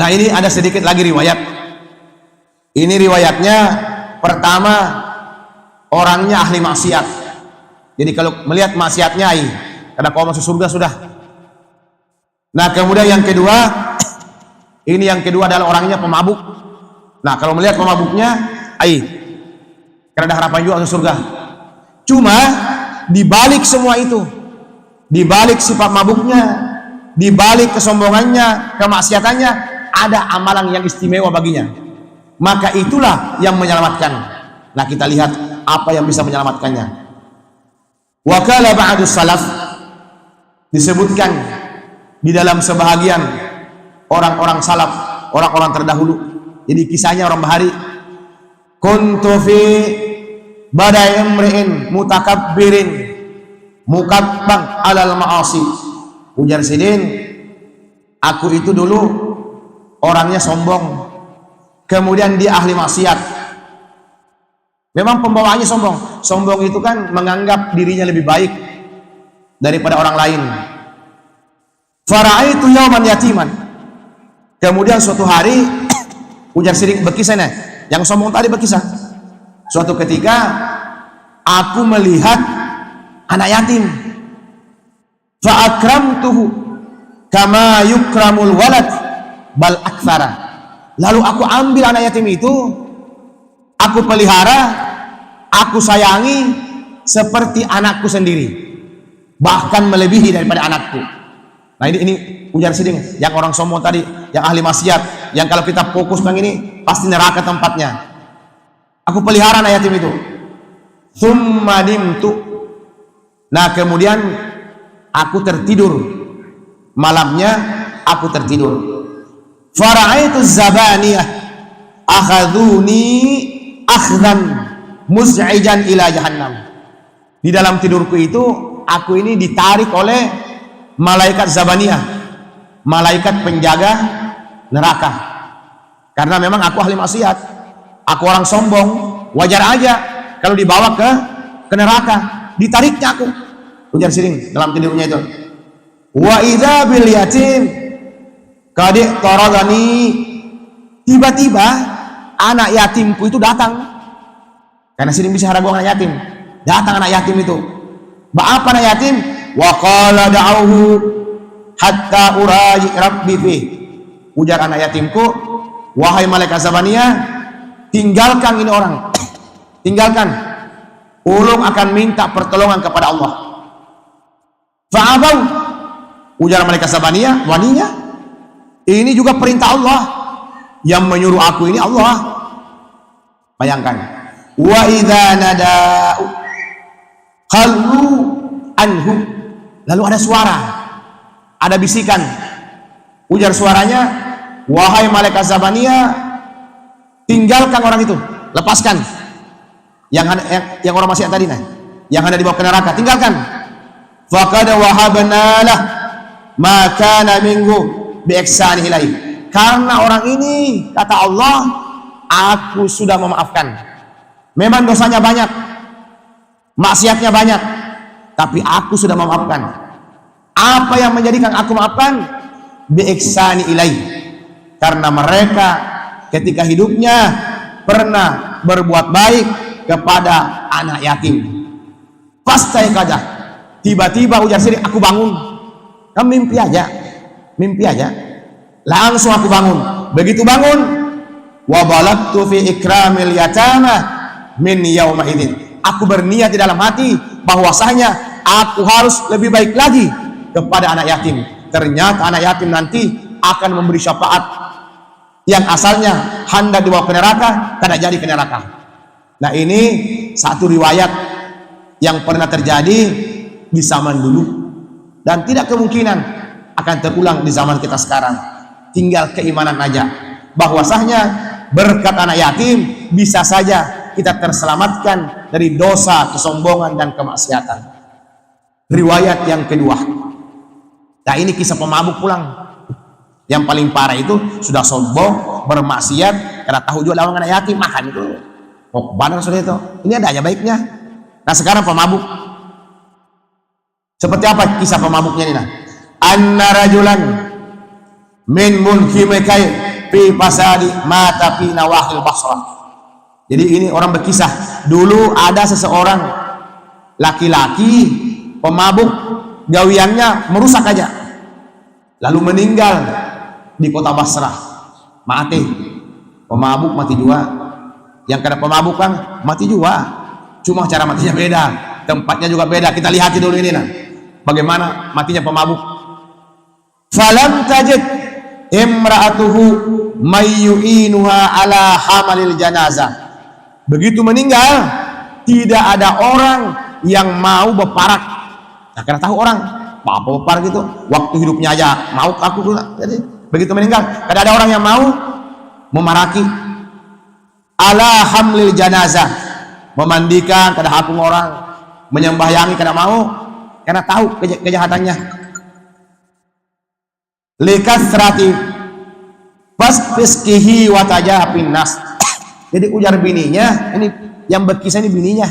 Nah, ini ada sedikit lagi riwayat. Ini riwayatnya, pertama, orangnya ahli maksiat. Jadi kalau melihat maksiatnya, karena kau masuk surga sudah. Nah, kemudian yang kedua, ini yang kedua adalah orangnya pemabuk. Nah, kalau melihat pemabuknya, karena ada harapan juga masuk surga. Cuma di balik semua itu, di balik sifat mabuknya, di balik kesombongannya, kemaksiatannya, ada amalan yang istimewa baginya. Maka itulah yang menyelamatkan. Nah, kita lihat apa yang bisa menyelamatkannya. Wa qala ba'du salaf, disebutkan di dalam sebahagian orang-orang salaf, orang-orang terdahulu. Jadi kisahnya orang bahari, kuntu fi badai imri'in mutakabbirin mukabbang alal ma'asi. Ujar Sidin, aku itu dulu orangnya sombong, kemudian dia ahli maksiat. Memang pembawaannya sombong. Sombong itu kan menganggap dirinya lebih baik daripada orang lain. Fara'aitu yawman yatiman. Kemudian suatu hari, ujar Sidin berkisah nih, yang sombong tadi berkisah. Suatu ketika aku melihat anak yatim. Fa'akramtuhu kama yukramul walad bal aktsara. Lalu aku ambil anak yatim itu, aku pelihara, aku sayangi seperti anakku sendiri, bahkan melebihi daripada anakku. Nah, ini ujar Sidin, yang orang sombong tadi, yang ahli maksiat, yang kalau kita fokus bang ini pasti neraka tempatnya. Aku pelihara anak yatim itu. Tsumma nimtu. Nah, kemudian aku tertidur. Malamnya aku tertidur. Fara'aitu zabaniyah akhaduni akhdan muz'ijan ila jahannam. Di dalam tidurku itu, aku ini ditarik oleh malaikat zabaniyah, malaikat penjaga neraka. Karena memang aku ahli maksiat, aku orang sombong, wajar aja kalau dibawa ke neraka, ditariknya aku. Ujar Sidin dalam tidurnya itu. Wa idza bil yatim qad taradani. Tiba-tiba anak yatimku itu datang. Karena sini bisa harago anak yatim. Datang anak yatim itu. Apa anak yatim? Wa qala da'uhu hatta uraji rabbi fi. Ujar anak yatimku, wahai malaikat Zabaniyah, tinggalkan ini orang. Tinggalkan. Ulung akan minta pertolongan kepada Allah. Fa'abau. Ujar malaikat Zabaniyah, waninya, ini juga perintah Allah. Yang menyuruh aku ini Allah. Bayangkan. Wa idza nada'u khallu anhu. Lalu ada suara, ada bisikan. Ujar suaranya, wahai malaikat Zabaniyah, tinggalkan orang itu, lepaskan. Yang orang maksiat tadi, yang ada di bawah neraka, tinggalkan. Faqad wahabna lah ma kana minhu bi ihsanihi ilaihi. Karena orang ini, kata Allah, aku sudah memaafkan. Memang dosanya banyak, maksiatnya banyak, tapi aku sudah memaafkan. Apa yang menjadikan aku maafkan? Bi ihsani ilaihi. Karena mereka ketika hidupnya pernah berbuat baik kepada anak yatim. Fastaiqadha. Tiba-tiba ujar sini, aku bangun. Kan mimpi aja. Langsung aku bangun. Begitu bangun, wa balagtu fi ikramil yatama min yauma idzin. Aku berniat di dalam hati bahwasanya aku harus lebih baik lagi kepada anak yatim. Ternyata anak yatim nanti akan memberi syafaat yang asalnya hendak dibawa ke neraka, tidak jadi ke neraka. Nah, ini satu riwayat yang pernah terjadi di zaman dulu dan tidak kemungkinan akan terulang di zaman kita sekarang. Tinggal keimanan aja bahwasanya berkat anak yatim bisa saja kita terselamatkan dari dosa, kesombongan, dan kemaksiatan. Riwayat yang kedua. Nah, ini kisah pemabuk pulang. Yang paling parah itu sudah sombong, bermaksiat, karena tahu jual lawan anak yatim, makan itu. Oh, benar sudah itu. Ini ada aja baiknya. Nah, sekarang pemabuk. Seperti apa kisah pemabuknya ini? Anna rajulan min munkhimikai fi fasadi mata fi nawahil Basrah. Jadi ini orang berkisah, dulu ada seseorang laki-laki pemabuk, gawiannya merusak aja, lalu meninggal di kota Basrah. Mati, pemabuk mati juga, yang kena pemabuk kan mati juga, cuma cara matinya beda, tempatnya juga beda. Kita lihat dulu ini bagaimana matinya pemabuk. Falam tajid imra'atuhu mayyu'inuha ala hamalil janazah. Begitu meninggal, tidak ada orang yang mau berparak. Nah, karena tahu orang, apa berparak itu? Waktu hidupnya aja mau aku. Jadi begitu meninggal, tidak ada orang yang mau memaraki. Ala hamlil janazah, memandikan kada hakung orang, menyembahyangi kada mau, karena tahu kejahatannya. Likasrati fasfiskihi wa tajahapin nas. Jadi ujar bininya, ini yang berkisah ini bininya,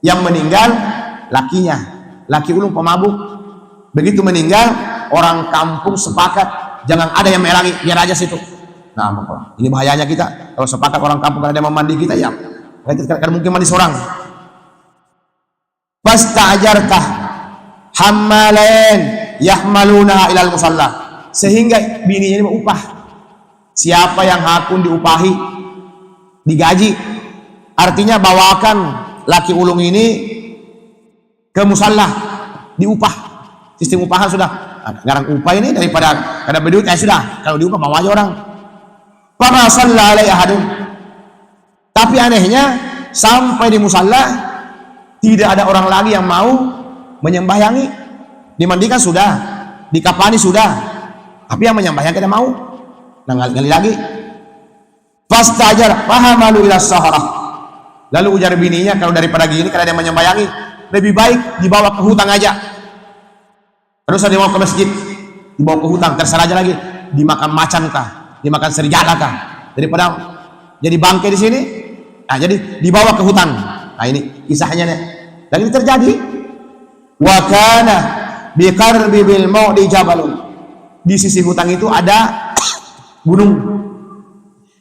yang meninggal lakinya, laki ulung pemabuk. Begitu meninggal, orang kampung sepakat jangan ada yang melangi, biar aja situ. Nah, ini bahayanya kita kalau sepakat orang kampung ada yang memandi kita, ya kan mungkin mandi seorang. Fasta'jartah hammalain yahmaluna ilal musalla. Sehingga bininya ini mau upah. Siapa yang hakun diupahi, digaji, artinya bawakan laki ulung ini ke musalla, diupah. Sistem upahan sudah. Ngarang upah ini daripada kada berduit, sudah. Kalau diupah bawa aja orang. Para shalla alaihi ahadun. Tapi anehnya sampai di musalla tidak ada orang lagi yang mau menyembahyangi. Dimandikan sudah, dikafani sudah, tapi yang menyembahyangi kada mau. Nah, gali lagi. Fastajar fahamalu ila sahara. Lalu ujar bininya, kalau daripada gini kada ada yang menyembahyangi, lebih baik dibawa ke hutan aja. Terus ada dibawa ke masjid, dibawa ke hutan, terserah aja lagi, dimakan macan kah, dimakan serigala kah, daripada jadi bangkai di sini. Nah, jadi dibawa ke hutan. Nah, ini kisahnya nih. Dan ini terjadi. Wa kana biqarbi bil maudi jabalun. Di sisi hutan itu ada gunung.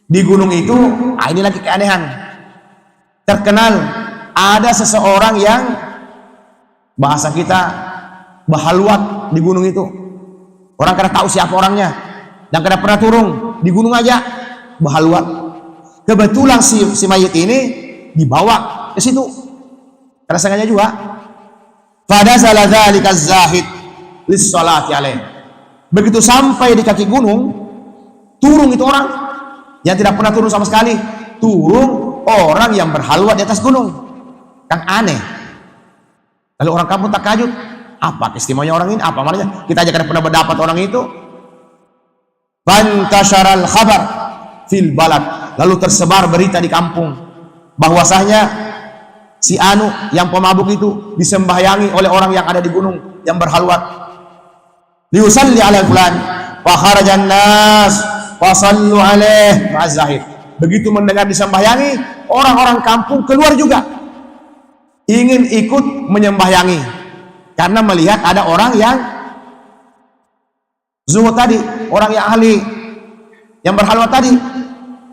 Di gunung itu, ini lagi keanehan. terkenal ada seseorang yang bahasa kita bahaluat di gunung itu. Orang kada tahu siapa orangnya dan kada pernah turun di gunung aja, bahaluat. Kebetulan si mayit ini dibawa ke situ, kada sengaja juga. Pada salah dzalika zahid lis-sholati alaih. Begitu sampai di kaki gunung, turun itu orang yang tidak pernah turun sama sekali. Turun orang yang berhaluat di atas gunung. Kan aneh. Lalu orang kampung takjub, apa istimewanya orang ini? Apa maknanya? Kita aja kada pernah mendapat orang itu. Fantasharal khabar fil balad. Lalu tersebar berita di kampung bahwasanya si anu yang pemabuk itu disembahyangi oleh orang yang ada di gunung yang berhaluat. Liusalli ala fulan wa kharajan nas wa sallu alaih ma'az-zahid. Begitu mendengar disembahyangi, orang-orang kampung keluar juga ingin ikut menyembahyangi karena melihat ada orang yang zuhud tadi, orang yang ahli yang berhaluat tadi.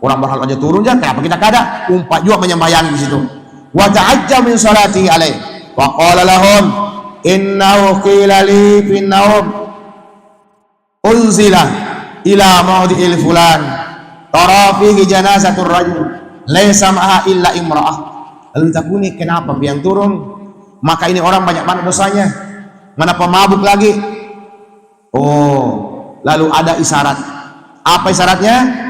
Orang berhaluat aja turun aja, kenapa kita kada umpat juga menyembahyangi di situ. Wa ta'ajjab min salati alaih wa qala lahum innahu qila li fin naum unzila ila mawdi'il fulan tara fihi janazatur rajul laysa ma'aha illa imra'ah. Lalu ditakuni, kenapa yang turun? Maka ini orang banyak mana dosanya, mana pemabuk lagi. Oh, lalu ada isyarat. Apa isyaratnya?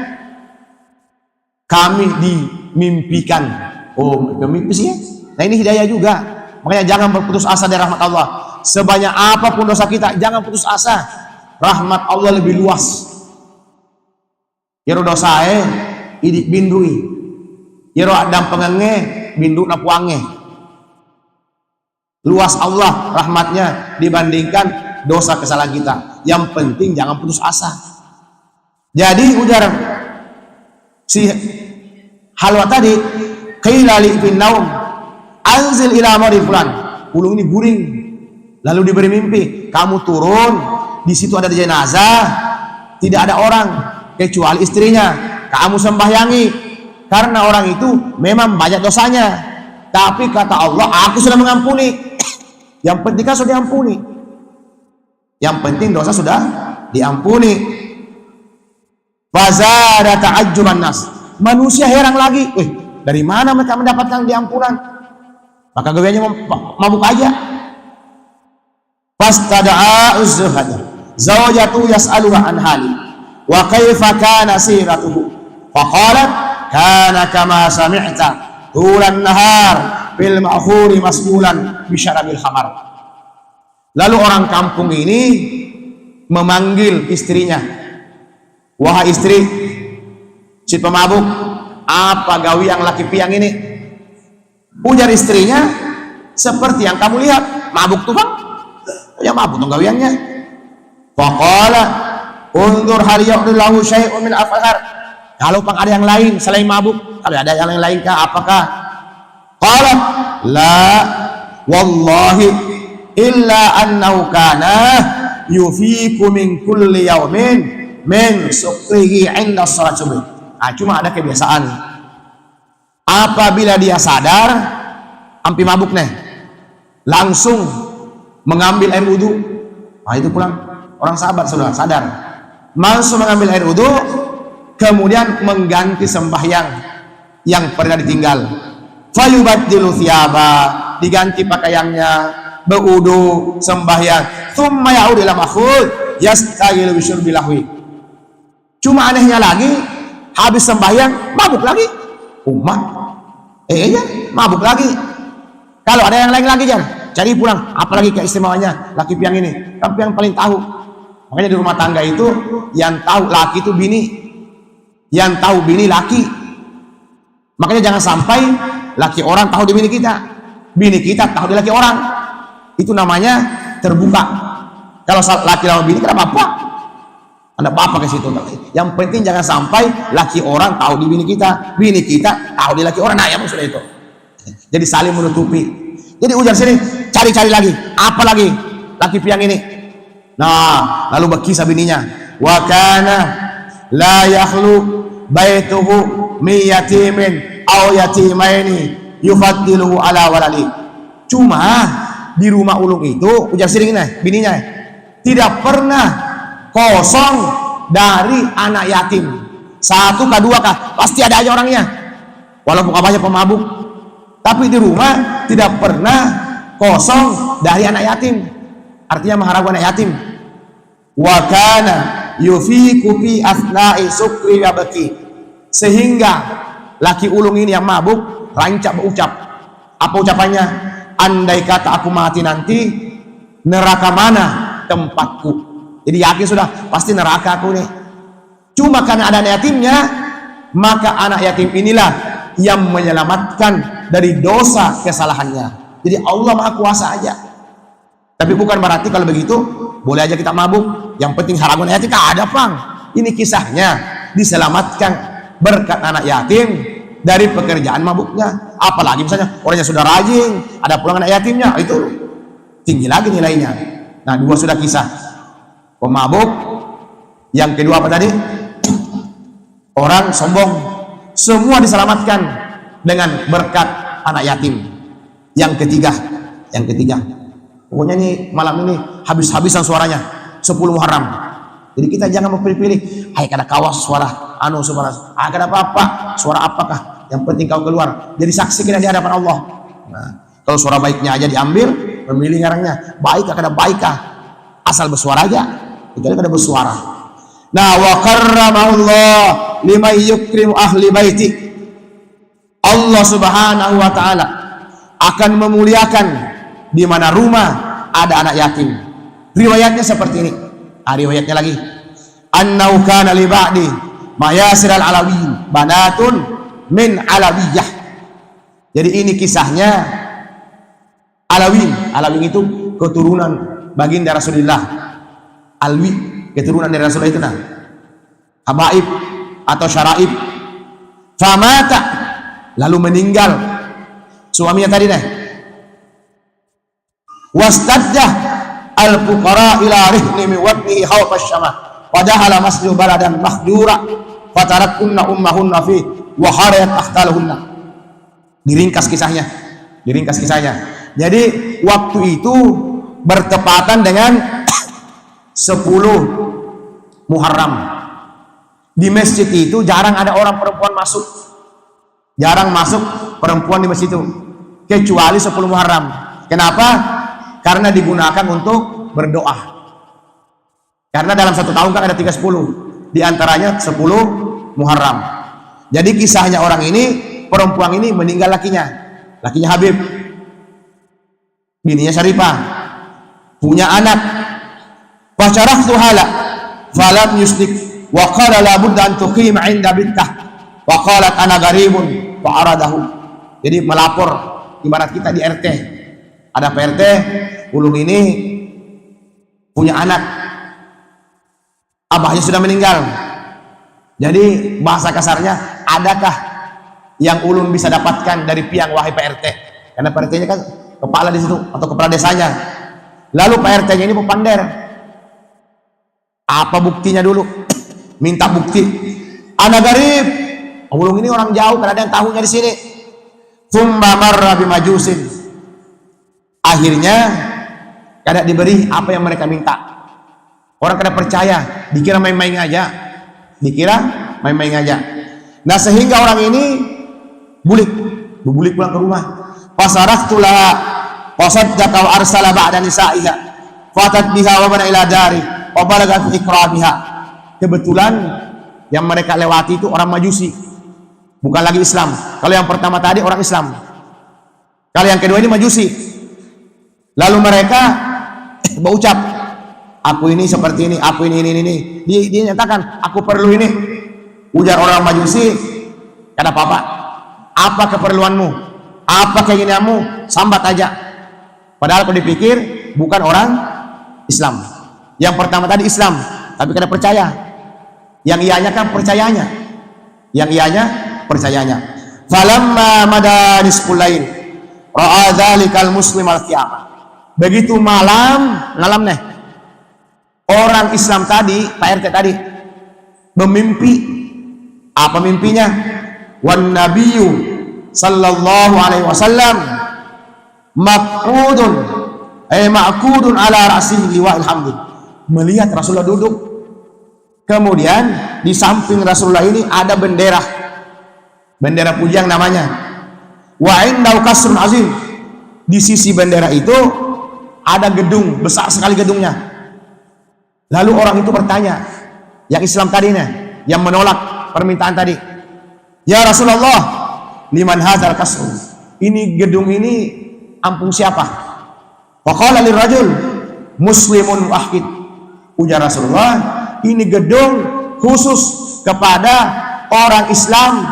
Kami dimimpikan. Oh, mimpi sih ya. Nah, ini hidayah juga. Makanya jangan berputus asa dari rahmat Allah. Sebanyak apapun dosa kita, jangan putus asa. Rahmat Allah lebih luas. Yero dosa idik bindui. Yero adam pengenge binduk napuange. Luas Allah rahmatnya dibandingkan dosa kesalahan kita. Yang penting jangan putus asa. Jadi ujar si halwa tadi, qila li fin naum anzil ila mari fulan. Ulung ini guring lalu diberi mimpi, kamu turun, di situ ada jenazah, tidak ada orang kecuali istrinya, kamu sembahyangi karena orang itu memang banyak dosanya, tapi kata Allah aku sudah mengampuni. Yang penting kan sudah diampuni, yang penting dosa sudah diampuni. Fazada ta'ajjuban nas, manusia heran lagi, dari mana mereka mendapatkan diampunan? Maka gaweannya mabuk aja. Fastada'a az-zuhada zawjatu yas'aluha an hali wa kaifa kana siratuhu faqalat kana kama sami'ta tulan nahar bil ma'khuri mas'ulan bi syarabil khamar. Lalu orang kampung ini memanggil istrinya, wahai istri si pemabuk, apa gawi yang laki piang ini? Ujar istrinya, seperti yang kamu lihat, mabuk tuh bang, ya mabuk tuh gawiannya. Faqala undur hal yaqullahu syai'un min af'ar. Kalau pang ada yang lain selain mabuk, kalau ada yang lain kah, apakah? Qala la wallahi illa annahu kana yufiku min kulli yawmin min suqihi 'inda shalat subuh. Cuma ada kebiasaan, apabila dia sadar ampi mabuk nih, langsung mengambil air wudu. Itu pulang orang sahabat sudah sadar, langsung mengambil air wudu, kemudian mengganti sembahyang yang pernah ditinggal. Fayubaddilu thiyaba, diganti pakaiannya, berwudu, sembahyang, thumma ya'ud ila makhul yastaghil bi syurbil lahwi. Cuma anehnya lagi, habis sembahyang mabuk lagi. Umat ya mabuk lagi. Kalau ada yang lain lagi jangan cari pulang, apalagi keistimewaannya laki piang ini, tapi yang paling tahu. Makanya di rumah tangga itu yang tahu laki itu bini, yang tahu bini laki. Makanya jangan sampai laki orang tahu di bini kita tahu di laki orang. Itu namanya terbuka. Kalau laki lawan bini kenapa apa? Ada apa ke situ? Yang penting jangan sampai laki orang tahu di bini kita tahu di laki orang. Nah, ya maksudnya itu. Jadi saling menutupi. Jadi ujar sini, cari-cari lagi, apa lagi laki piang ini. Nah, lalu berkisah bininya, wa kana la yakhlu baituhu mi yatimin aw yatimaini yufaddiluhu ala walali. Cuma di rumah ulung itu ujar siringnya bininya tidak pernah kosong dari anak yatim. Satu kah dua kah pasti ada aja orangnya, walaupun abahnya pemabuk, tapi di rumah tidak pernah kosong dari anak yatim. Artinya maharagu anak yatim. Wa kana yufiku fi asna'i sukri wa baki. Sehingga laki ulung ini yang mabuk rancak berucap. Apa ucapannya? Andai kata aku mati nanti, neraka mana tempatku? Jadi yakin sudah pasti neraka aku nih. Cuma karena ada anak yatimnya, maka anak yatim inilah yang menyelamatkan dari dosa kesalahannya. Jadi Allah Maha Kuasa aja. Tapi bukan berarti kalau begitu boleh aja kita mabuk, yang penting harapan yatim. Ada pang. Ini kisahnya diselamatkan berkat anak yatim dari pekerjaan mabuknya. Apalagi misalnya orangnya sudah rajin, ada pulang anak yatimnya, itu tinggi lagi nilainya. Nah, dua sudah kisah pemabuk. Yang kedua apa tadi? Orang sombong. Semua diselamatkan dengan berkat anak yatim. Yang ketiga, pokoknya nih malam ini habis-habisan suaranya 10 Muharram. Jadi kita jangan memilih-pilih. Hai kada kawas suara suara. Kada apa-apa. Suara apakah? Yang penting kau keluar. Jadi saksi kita di hadapan Allah. Nah, kalau suara baiknya aja diambil, memilih ngarangnya. Baik kada baikah? Asal bersuara aja. Kecuali kada bersuara. Nah, wa karramahullah liman yukrimu ahli baiti. Allah Subhanahu wa taala akan memuliakan di mana rumah ada anak yatim. Riwayatnya seperti ini. Riwayatnya lagi. Annau kana li ba'di mayasir al-alawiyin banatun min alawiyah. Jadi ini kisahnya Alawin. Alawin itu keturunan baginda Rasulullah. Alwi, keturunan dari Rasulullah itu nah. Habaib atau syaraib. Famata, lalu meninggal suaminya tadi nah. Wastaddah al-fuqara ila rihni min wadni khawfa syama wa dahala masjid baladan mahdura fatarakunna ummahunna fi wa harayat akhtalahunna. Diringkas kisahnya. Jadi waktu itu bertepatan dengan 10 Muharram. Di masjid itu jarang ada orang perempuan masuk. Jarang masuk perempuan di masjid itu kecuali 10 Muharram. Kenapa? Karena digunakan untuk berdoa. Karena dalam satu tahun kan ada 30, di antaranya 10 Muharram. Jadi kisahnya orang ini, perempuan ini meninggal lakinya Habib, bininya Syarifah, punya anak. Fasyaraftu hala falam yusdik wa qala la budda an tuqim 'inda bintah wa qalat ana garibun fa aradahu. Jadi melapor, ibarat kita di RT. Ada PRT, ulung ini punya anak, abahnya sudah meninggal. Jadi bahasa kasarnya, adakah yang ulun bisa dapatkan dari piang wahai PRT? Karena PRT-nya kan kepala di situ atau kepala desanya. Lalu PRT-nya ini pepander. Apa buktinya dulu? Minta bukti. Anak garib, ulung ini orang jauh, karena ada yang tahunya di sini. Tsumma marra bimajusin. Akhirnya kada diberi apa yang mereka minta. Orang kada percaya, dikira main-main aja. Nah, sehingga orang ini bulik pulang ke rumah. Fasaraftulah fasaddaqa wa arsala ba'da nisa'iha fatat biha wa bana ila dari wa balaga fi ikramiha. Kebetulan yang mereka lewati itu orang Majusi, bukan lagi Islam. Kalau yang pertama tadi orang Islam, kalau yang kedua ini Majusi. Lalu mereka berucap, aku ini seperti ini, aku ini. Dia nyatakan, aku perlu ini. Ujar orang Majusi, kada apa-apa. Apa keperluanmu? Apa keinginanmu? Sambat aja. Padahal kalau dipikir bukan orang Islam. Yang pertama tadi Islam, tapi kada percaya. Yang ianya kan percayanya. Falamma mada nisful lail ra'a dzalikal muslim al-qiyamah. Begitu malam nih, orang Islam tadi, Pak RT tadi memimpi. Apa mimpinya? Wan nabiyyu sallallahu alaihi wasallam ma'qudun ala ra'sihi liwa'il hamdi. Melihat Rasulullah duduk, kemudian di samping Rasulullah ini ada bendera pujian namanya. Wa indahu kasrun azim. Di sisi bendera itu ada gedung, besar sekali gedungnya. Lalu orang itu bertanya, yang Islam tadinya, yang menolak permintaan tadi, ya Rasulullah, liman hadzal kasr? Ini gedung ini ampun siapa? Faqala lirrajul muslimun wahid. Ujar Rasulullah, ini gedung khusus kepada orang Islam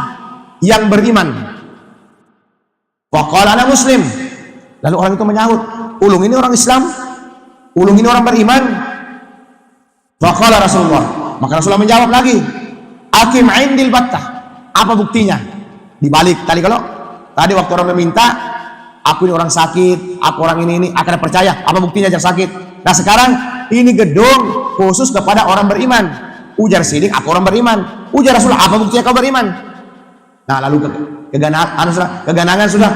yang beriman. Faqala ana muslim. Lalu orang itu menyahut, ulung ini orang Islam, ulung ini orang beriman. Faqala Rasulullah, maka Rasulullah menjawab lagi, akim indil battah. Apa buktinya? Dibalik tadi, kalau tadi waktu orang meminta, aku ini orang sakit, aku orang ini akan percaya. Apa buktinya jangan sakit? Nah sekarang ini gedung khusus kepada orang beriman. Ujar sidik, aku orang beriman. Ujar Rasulullah, apa buktinya kau beriman? Nah lalu keganangan sudah.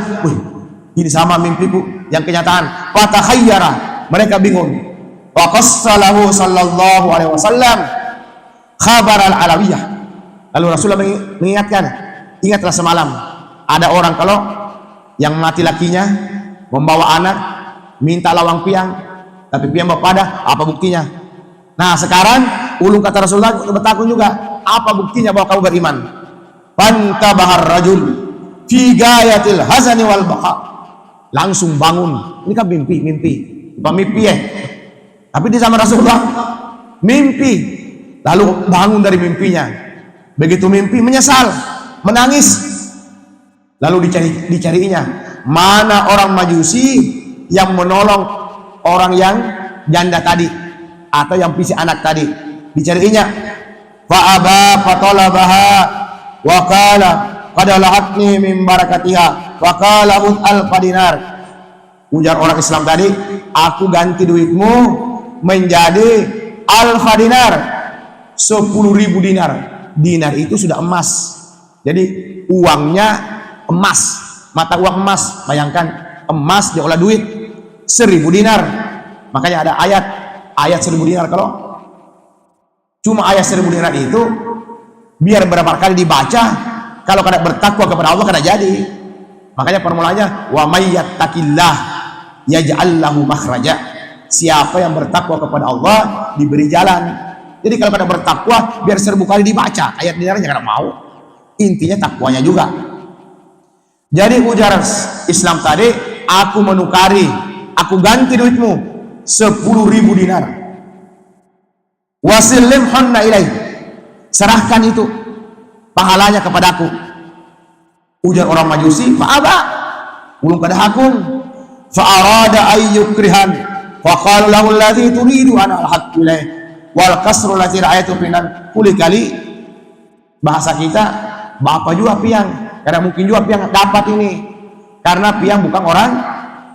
Ini sama mimpiku yang kenyataan. Fatakhayyara, mereka bingung. Wa qassalahu sallallahu alaihi wasallam khabar al-alawiyah. Lalu Rasulullah mengingatkan, ingatlah semalam ada orang kalau yang mati lakinya membawa anak minta lawang piang, tapi piang bawa pada, apa buktinya? Nah sekarang ulung kata Rasulullah bertakun juga, apa buktinya bahwa kamu beriman? Fantabahar rajul fi gayatil hazani wal baqa. Langsung bangun. Ini kan mimpi. Bukan mimpi ya. Tapi di zaman Rasulullah mimpi. Lalu bangun dari mimpinya. Begitu mimpi menyesal, menangis. Lalu dicarinya, mana orang Majusi yang menolong orang yang janda tadi atau yang pisah anak tadi. Dicarinya. Fa aba fatalabaha wa qala qad lahatni min barakatiha wa qala alfa dinar. Ujar orang Islam tadi, aku ganti duitmu menjadi alfa dinar, 10.000 dinar. Dinar itu sudah emas, jadi uangnya emas, mata uang emas. Bayangkan emas diolah duit 1.000 dinar. Makanya ada ayat 1.000 dinar. Kalau cuma ayat 1.000 dinar itu biar berapa kali dibaca, kalau kada bertakwa kepada Allah kada jadi. Makanya formulanya wa may yattaqillah yaj'al lahu makhraja. Siapa yang bertakwa kepada Allah diberi jalan. Jadi kalau kada bertakwa biar 1.000 kali dibaca ayat dinarnya kada mau. Intinya takwanya juga. Jadi ujar Islam tadi, aku menukari, aku ganti duitmu 10.000 dinar. Wasillim hunna ilaih. Serahkan itu pahalanya kepadaku. Ujar orang Majusi, fa'aba, ulung kada hakun. Fa'arada ayyukrihan faqala lahu alladhi turidu ana al-haqqu ilaih wal kasru lati ra'aytu finan kuli kali. Bahasa kita, bapak juga piang, karena mungkin juga piang dapat ini karena piang bukan orang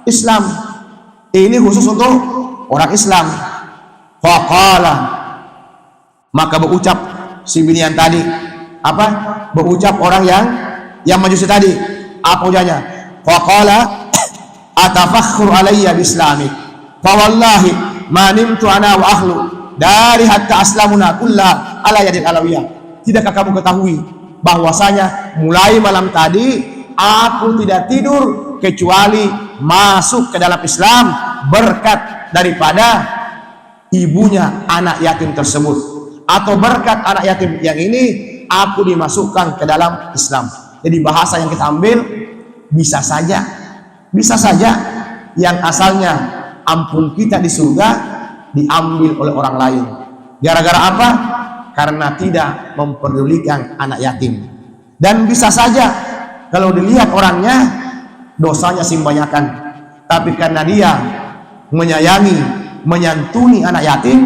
Islam. Ini khusus untuk orang Islam. Faqala, maka berucap si binian tadi, apa? Berucap orang yang Majusi tadi, apa ujarnya? Faqala atafakhru alayya bislami fa wallahi ma nimtu ana wa ahlu dari hatta aslamuna kullah ala yadil alawiyah. Tidakkah kamu ketahui bahwasanya mulai malam tadi aku tidak tidur kecuali masuk ke dalam Islam berkat daripada ibunya anak yatim tersebut, atau berkat anak yatim yang ini aku dimasukkan ke dalam Islam. Jadi bahasa yang kita ambil bisa saja yang asalnya ampun kita di surga diambil oleh orang lain. Gara-gara apa? Karena tidak memperdulikan anak yatim. Dan bisa saja kalau dilihat orangnya dosanya simbanyakan, tapi karena dia menyayangi, menyantuni anak yatim,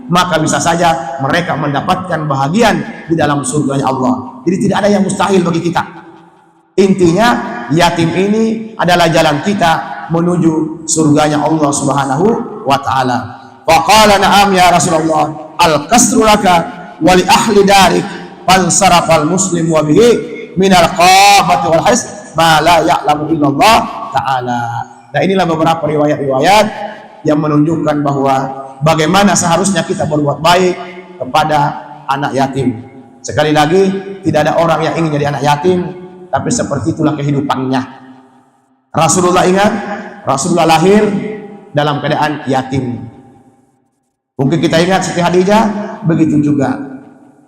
maka bisa saja mereka mendapatkan bahagian di dalam surganya Allah. Jadi tidak ada yang mustahil bagi kita. Intinya yatim ini adalah jalan kita menuju surganya Allah Subhanahu wa taala. Wa qala na'am ya Rasulullah, al-qasru laka wa li ahli darik fansarafal muslim wa bihi min al-qabati wal his ma la ya'lamu illallah ta'ala. Nah, inilah beberapa riwayat-riwayat yang menunjukkan bahwa bagaimana seharusnya kita berbuat baik kepada anak yatim. Sekali lagi, tidak ada orang yang ingin jadi anak yatim, tapi seperti itulah kehidupannya. Rasulullah ingat, Rasulullah lahir dalam keadaan yatim. Mungkin kita ingat Siti Khadijah, begitu juga.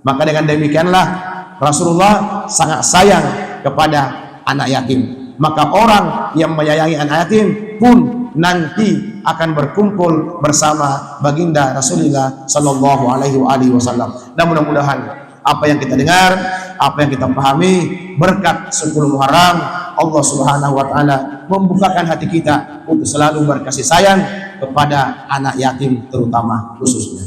Maka dengan demikianlah Rasulullah sangat sayang kepada anak yatim. Maka orang yang menyayangi anak yatim pun nanti akan berkumpul bersama baginda Rasulullah Sallallahu Alaihi Wasallam. Dan mudah-mudahan apa yang kita dengar, apa yang kita pahami berkat 10 Muharram, Allah Subhanahu Wa Taala membukakan hati kita untuk selalu berkasih sayang kepada anak yatim terutama khususnya.